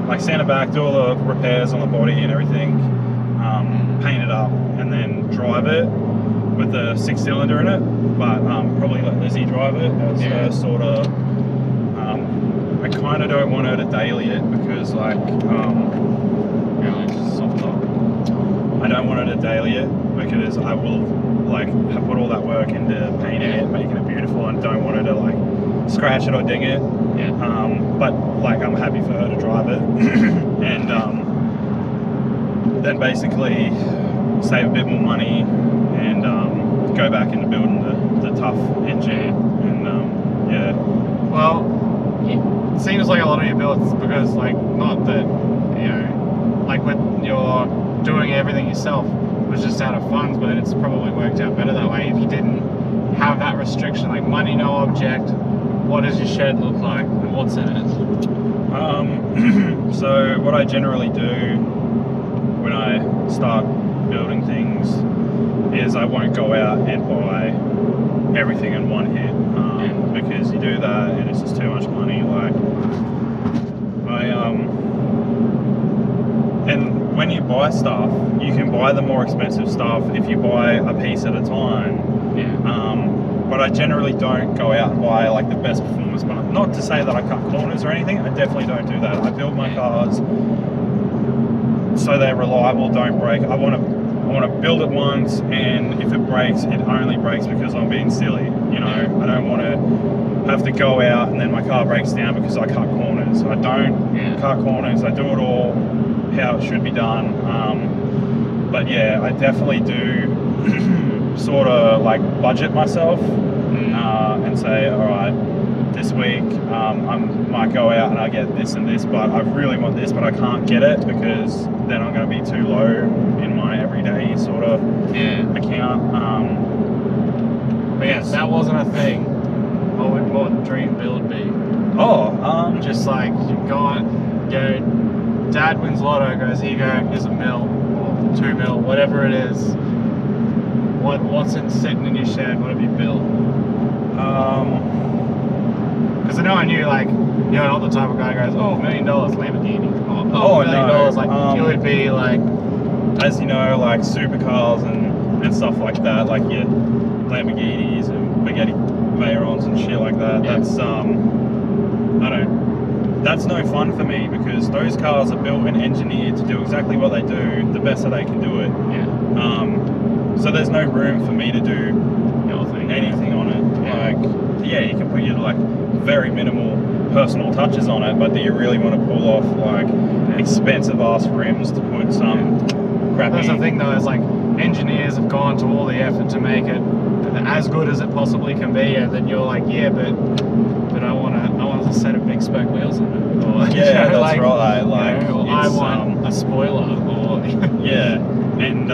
like sand it back, do all the repairs on the body and everything, paint it up, and then drive it with the 6-cylinder in it. But probably let Lizzie drive it as her sort of. I kind of don't want her to daily it because like Soft top. I don't want her to daily it because I will like have put all that work into painting it, making it beautiful, and don't want her to like scratch it or ding it. Yeah. But like I'm happy for her to drive it, and then basically save a bit more money and go back into building the tough engine. And yeah. Well, it seems like a lot of your builds, because like, not that, you know, like when you're doing everything yourself, it was just out of funds, but it's probably worked out better that way. If you didn't have that restriction, like money, no object, what does your shed look like and what's in it? So what I generally do when I start building things is I won't go out and buy everything in one hit, because you do that and it's just too much money. Like and when you buy stuff, you can buy the more expensive stuff if you buy a piece at a time. But I generally don't go out and buy like the best performance. But not to say that I cut corners or anything. I definitely don't do that. I build my cars so they're reliable, don't break. I want to build it once, and if it breaks, it only breaks because I'm being silly. You know, I don't want to have to go out and then my car breaks down because I cut corners. I don't cut corners. I do it all how it should be done. But yeah, I definitely do sort of like budget myself and say, all right, this week I might go out and I get this and this, but I really want this, but I can't get it because then I'm going to be too low in my everyday sort of account. But yeah, if that wasn't a thing, what would dream build be? Just Just like you go, dad wins lotto, goes, here you go, here's $1 million or $2 million, whatever it is. What's sitting in your shed? What have you built? Because I know I knew, like, you're not the type of guy who goes, oh, $1 million Lamborghini. $1 million, like, it would be like, as you know, like supercars and stuff like that, like your Lamborghinis and Bejay Veyrons and shit like that. That's that's no fun for me, because those cars are built and engineered to do exactly what they do, the best that they can do it. So there's no room for me to do anything on it. Like, you can put your like very minimal personal touches on it, but do you really want to pull off like expensive ass rims to put some crappy? That's the thing though, is like engineers have gone to all the effort to make it as good as it possibly can be, and then you're like, but I want a set of big spoke wheels on it. Or, that's like, right. Like, or I want a spoiler. Or and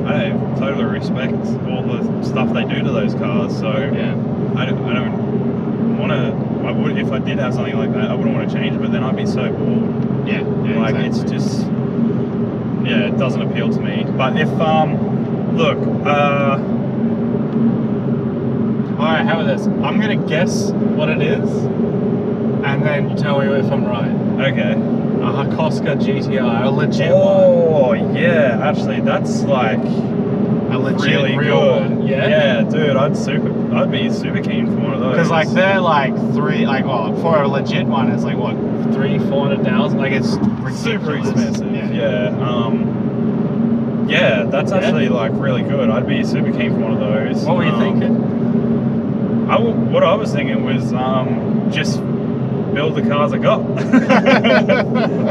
I totally respect all the stuff they do to those cars. So I don't want to. I would, if I did have something like that, I wouldn't want to change it. But then I'd be so bored. Like exactly. It's just it doesn't appeal to me. But if look, alright, how about this? I'm gonna guess what it is, and then you tell me if I'm right. Okay. A Hakoska GTI, a legit one. Oh yeah, actually that's like a legit really real good. One. Yeah, dude, I'd be super keen for one of those. Because like they're like for a legit one, it's like what, 300,000-400,000. Like it's ridiculous. Super expensive. Yeah, that's actually like really good. I'd be super keen for one of those. What were you thinking? What I was thinking was just build the cars I got.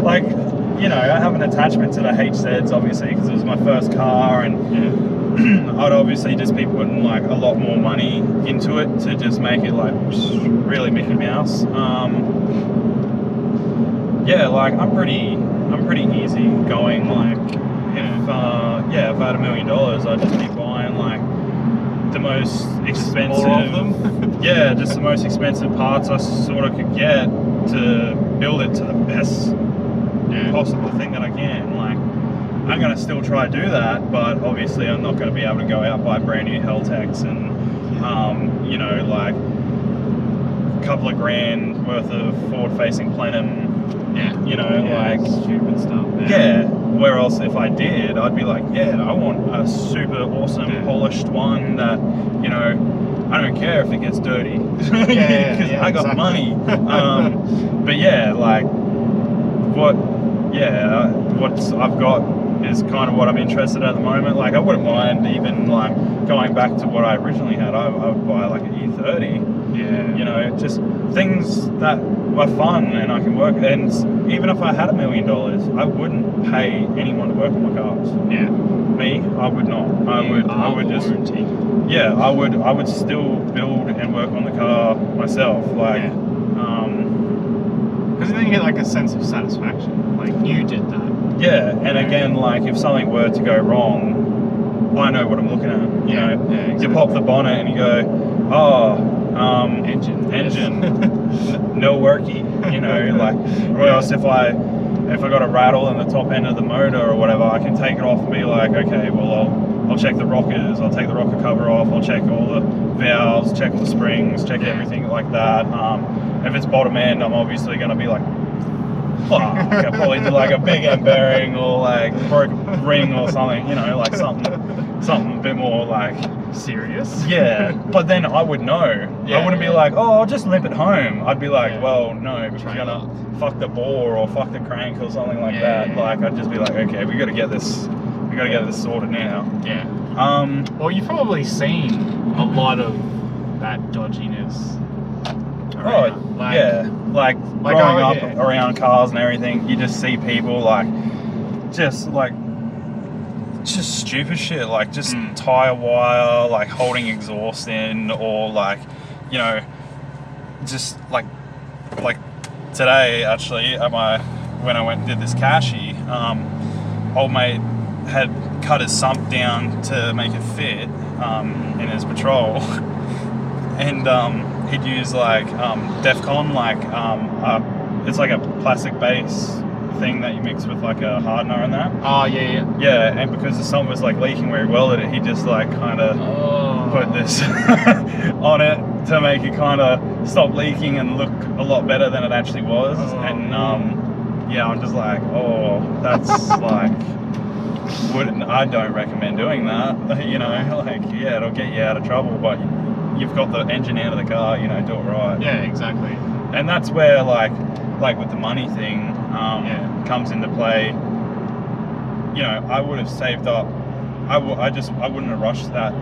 Like, I have an attachment to the HZs obviously because it was my first car, and I'd obviously just be putting like a lot more money into it to just make it like really Mickey Mouse. Like I'm pretty easy going. Like if I had $1 million, I'd just be buying like the most expensive of them. Just the most expensive parts I sort of could get to build it to the best possible thing that I can. Like, I'm gonna still try to do that, but obviously I'm not gonna be able to go out and buy brand new Helltechs and like a couple of grand worth of forward-facing plenum. Like stupid stuff. Where else if I did, I'd be like, I want a super awesome polished one that, I don't care if it gets dirty because I got money. But like what I've got is kind of what I'm interested in at the moment. Like I wouldn't mind even like going back to what I originally had. I would buy like an E30 Yeah. You know, just things that are fun and I can work. And even if I had $1 million, I wouldn't pay anyone to work on my cars. Yeah. Me, I would not. I would just. Warranty. Yeah, I would still build and work on the car myself. Like, because then you get like a sense of satisfaction, like you did that. yeah, and again, like if something were to go wrong, I know what I'm looking at. You know, exactly. you pop the bonnet and you go, oh, engine, no worky. You know, like, or else if I got a rattle in the top end of the motor or whatever, I can take it off and be like, okay, well I'll check the rockers, I'll take the rocker cover off, I'll check all the valves, check the springs, check everything like that. If it's bottom end, I'm obviously going to be like, fuck, I probably do like a big end bearing or like broke a ring or something, you know, like something a bit more like serious. Yeah, but then I would know. I wouldn't be like, oh, I'll just limp it home. I'd be like, well, no, because you're gonna fuck the bore or fuck the crank or something like that. Like, I'd just be like, okay, we got to get this sorted now. Yeah. Well, you've probably seen a lot of that dodginess. Around. Like growing up around cars and everything, you just see people just stupid shit, like just tire wire, like holding exhaust in, or like, you know, just like today actually when I went and did this cashy, old mate had cut his sump down to make it fit in his patrol, and he'd use like Defcon, like it's like a plastic base thing that you mix with like a hardener and that. Oh yeah. Yeah, and because the sump was like leaking where he welded it, he just like kind of put this on it to make it kind of stop leaking and look a lot better than it actually was. And I'm just like, that's like, I don't recommend doing that. You know, like, yeah, it'll get you out of trouble, but you've got the engine out of the car, you know, do it right. Yeah, exactly. And that's where like with the money thing comes into play. You know, I would have saved up. I wouldn't have rushed that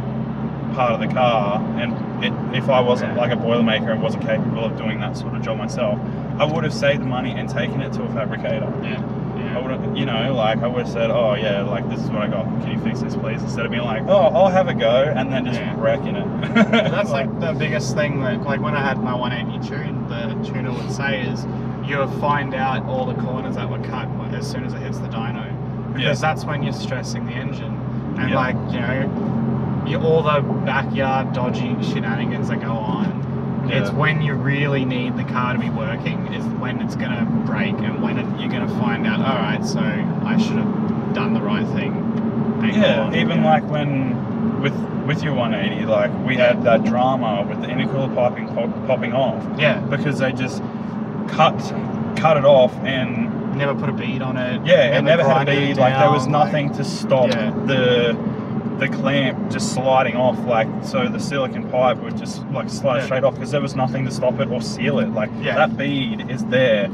part of the car, and if I wasn't like a Boilermaker and wasn't capable of doing that sort of job myself, I would have saved the money and taken it to a fabricator. I would have, you know, like I would have said, oh yeah, like this is what I got, can you fix this please, instead of being like, oh, I'll have a go, and then just wrecking it. That's like the biggest thing that, like when I had my 180 tune, the tuner would say is you'll find out all the corners that were cut as soon as it hits the dyno, because that's when you're stressing the engine, and like, you know, all the backyard dodgy shenanigans that go on. It's when you really need the car to be working is when it's going to break, and when you're going to find out, all right, so I should have done the right thing. Even like when with your 180, like we had that drama with the intercooler piping popping off. Yeah, because they just cut it off and never put a bead on it. Yeah, it never had a bead. Like there was nothing to stop the clamp just sliding off, like, so the silicon pipe would just like slide straight off because there was nothing to stop it or seal it. Like that bead is there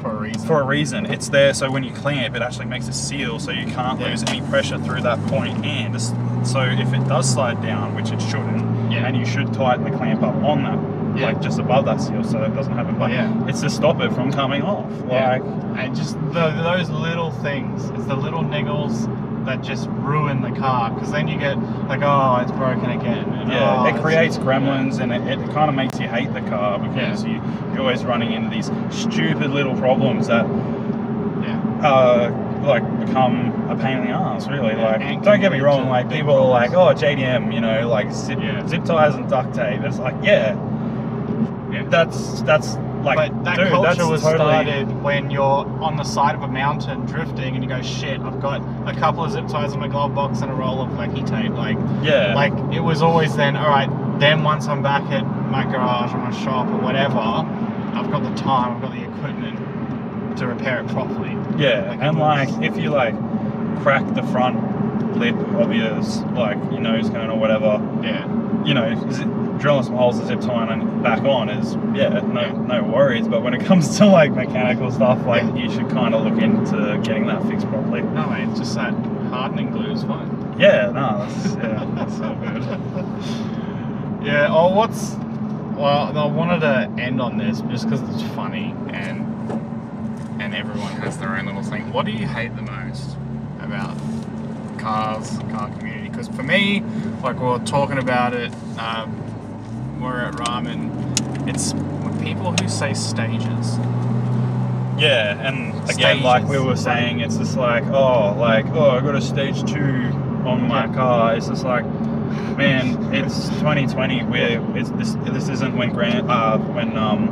for a reason. It's there so when you clamp, it actually makes a seal so you can't lose any pressure through that point. And so if it does slide down, which it shouldn't, and you should tighten the clamp up on that, like just above that seal, so that doesn't happen. But it's to stop it from coming off. Like, and just those little things, it's the little niggles that just ruin the car, because then you get like, oh, it's broken again. And, it creates gremlins, and it kind of makes you hate the car, because you're always running into these stupid little problems that like become a pain in the ass, really. Like, don't get me wrong, like people are like, oh, JDM, you know, like zip ties and duct tape. It's like, that's like, but that culture was started when you're on the side of a mountain drifting and you go, shit, I've got a couple of zip ties in my glove box and a roll of flecky tape. Like, like it was always then, all right, then once I'm back at my garage or my shop or whatever, I've got the time, I've got the equipment to repair it properly. And like if you like crack the front lip of yours, like your nose cone or whatever, you know, drilling some holes and zip tying and back on is no worries. But when it comes to like mechanical stuff, like you should kind of look into getting that fixed properly. No, mate, it's just that hardening glue is fine. That's so good. What's well, I wanted to end on this just because it's funny and everyone has their own little thing. What do you hate the most about car community? Because for me, like we were talking about it, we're at Ramen. It's people who say stages. Yeah, and again, Stages. like we were saying, it's just like, I got a stage 2 on my car. It's just like, man, it's 2020. This isn't when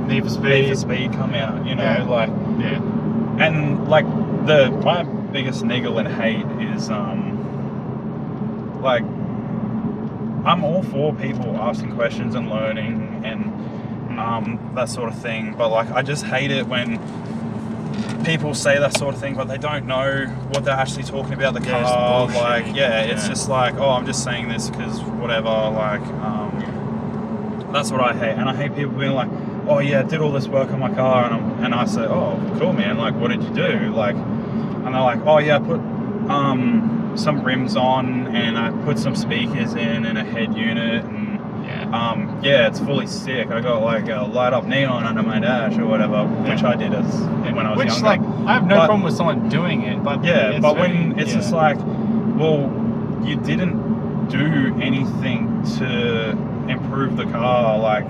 Need for Speed come out, you know, Yeah. and like my biggest niggle and hate is like I'm all for people asking questions and learning and that sort of thing, but like I just hate it when people say that sort of thing, but they don't know what they're actually talking about the car. Like, it's just like, I'm just saying this because whatever. Like, that's what I hate, and I hate people being like, I did all this work on my car, and I say, cool, man. Like, what did you do? Like, and they're like, I put some rims on, and I put some speakers in, and a head unit, and it's fully sick. I got like a light up neon under my dash or whatever, which I did when I was younger. Like, I have no problem with someone doing it, but it's just like, well, you didn't do anything to improve the car. Like,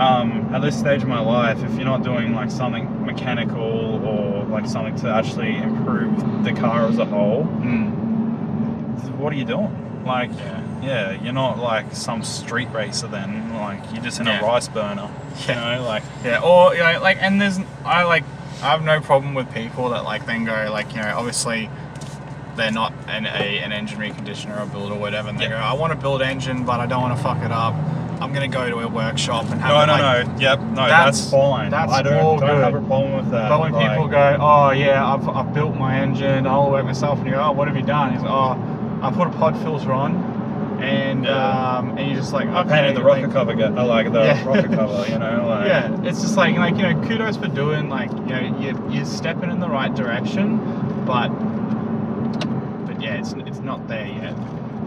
at this stage of my life, if you're not doing like something mechanical or like something to actually improve the car as a whole, what are you doing? Like, you're not like some street racer then. Like, you're just in a rice burner. You know, like or like, and I have no problem with people that like then go like, obviously they're not an engine reconditioner or builder or whatever, and they go, I want to build engine, but I don't want to fuck it up. I'm gonna go to a workshop and have that's fine. I don't have a problem with that. But when people go, I've built my engine, I'll work myself, and you go, what have you done? He's like, I put a pod filter on, and you're just like, okay, painted the rocker cover. I like the rocker cover, you know. Like, it's just like kudos for doing you're stepping in the right direction, but it's not there yet.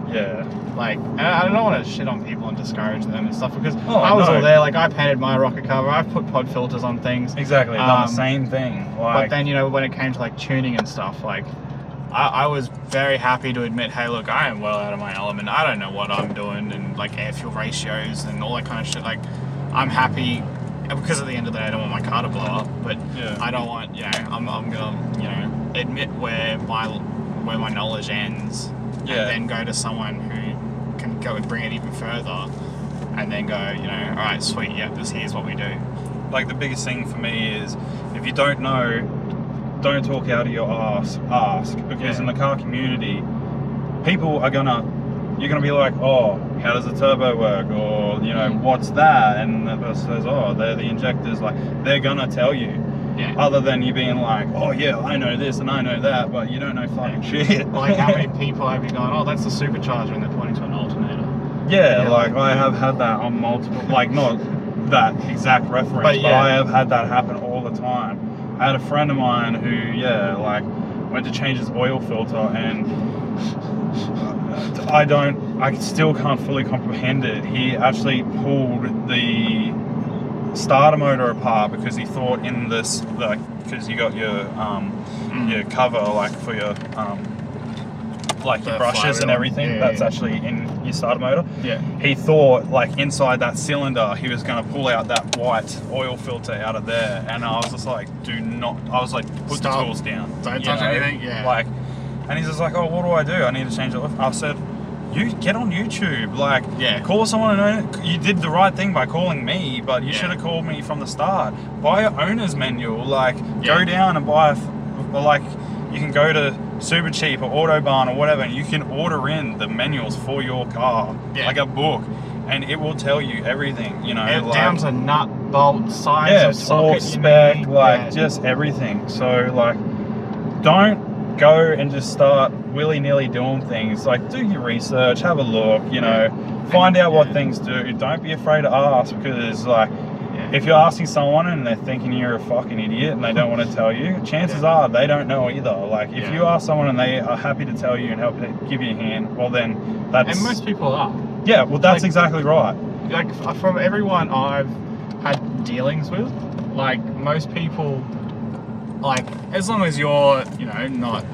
Yeah. Like, I don't want to shit on people and discourage them and stuff, because I was all there. Like, I painted my rocker cover, I've put pod filters on things. Exactly, done the same thing. But then when it came to like tuning and stuff, like, I was very happy to admit, hey, look, I am well out of my element. I don't know what I'm doing, and like air fuel ratios and all that kind of shit. Like, I'm happy because at the end of the day, I don't want my car to blow up, but I don't want, I'm gonna, admit where my knowledge ends, and then go to someone who can go and bring it even further, and then go, all right, sweet, here's what we do. Like, the biggest thing for me is, if you don't know, don't talk out of your ass, ask, because in the car community, people are you're gonna be like, how does the turbo work, or what's that, and the person says, they're the injectors. Like, they're gonna tell you, other than you being like, I know this and I know that, but you don't know fucking shit. Like, how many people have you gone, that's the supercharger, and they're pointing to an alternator? I have had that on multiple, like, not that exact reference, but I have had that happen all the time. I had a friend of mine who, went to change his oil filter, and I still can't fully comprehend it. He actually pulled the starter motor apart because he thought in this, because you got your cover, like, for your like your brushes and everything, that's actually in your starter motor. He thought, like, inside that cylinder he was going to pull out that white oil filter out of there, and I was just like, put the tools down, don't touch anything. Like, and he's just like, what do I do? I need to change it. I said, you get on YouTube, like, call someone and you did the right thing by calling me, but you should have called me from the start. Buy an owner's manual, like, go down and buy you can go to Super Cheap or Autobahn or whatever, and you can order in the manuals for your car, like a book, and it will tell you everything, down to nut, bolt, size of socket, spec, just everything. So, like, don't go and just start willy-nilly doing things. Like, do your research, have a look, find out what things do. Don't be afraid to ask, because, like, if you're asking someone and they're thinking you're a fucking idiot and they don't want to tell you, chances are they don't know either. Like, if you ask someone and they are happy to tell you and help to give you a hand, well, then that's... And most people are. Yeah, well, that's Like- exactly right. Like from everyone I've had dealings with, like most people, like as long as you're, you know, not,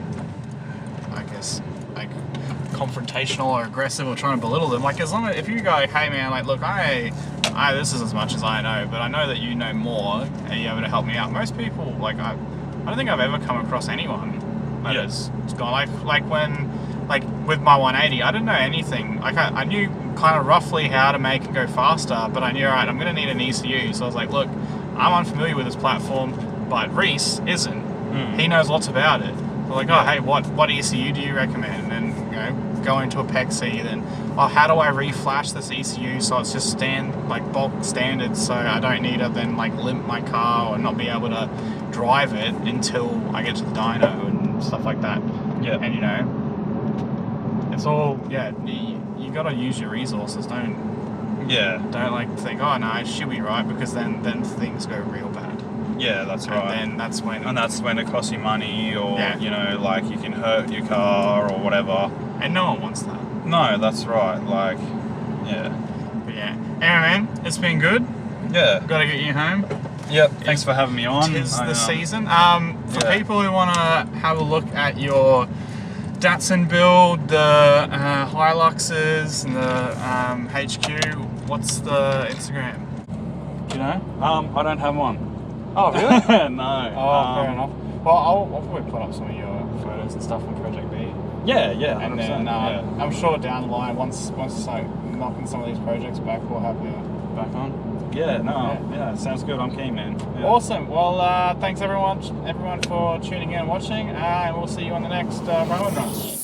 I guess, like confrontational or aggressive or trying to belittle them, like as long as if you go, hey man, like look, I this is as much as I know, but I know that you know more. Are you able to help me out? Most people, like I don't think I've ever come across anyone that has gone like when, like with my 180, I didn't know anything. Like I knew kind of roughly how to make it go faster, but I knew, all right, I'm going to need an ECU. So I was like, look, I'm unfamiliar with this platform, but Reese isn't. He knows lots about it. So like, oh, hey, what ECU do you recommend? And you know, go into a PEC, then, oh, how do I reflash this ECU so it's just bulk standard, so I don't need to then like limp my car or not be able to drive it until I get to the dyno and stuff like that. Yeah. And you know, it's all, yeah, you got to use your resources. Don't like think, oh no, it should be right, because then things go real bad. Yeah, that's right. And then that's when it costs you money, or Yeah. you know, like you can hurt your car or whatever. and no one wants that. No, that's right. Like, yeah, But yeah. Anyway, man, it's been good. yeah. Got to get you home. Yep. Thanks for having me on. Tis the season. For Yeah. people who want to have a look at your Datsun build, the Hiluxes, and the HQ, what's the Instagram? Do you know? I don't have one. Oh, really? No. Oh, fair enough. Well, I'll probably put up some of your photos and stuff on Project B. Yeah, 100%. And then I'm sure down the line, once like knocking some of these projects back, we'll have you back on. Yeah, sounds good. I'm keen, man. Yeah. Awesome. Well, thanks everyone for tuning in and watching, and we'll see you on the next Ramen run.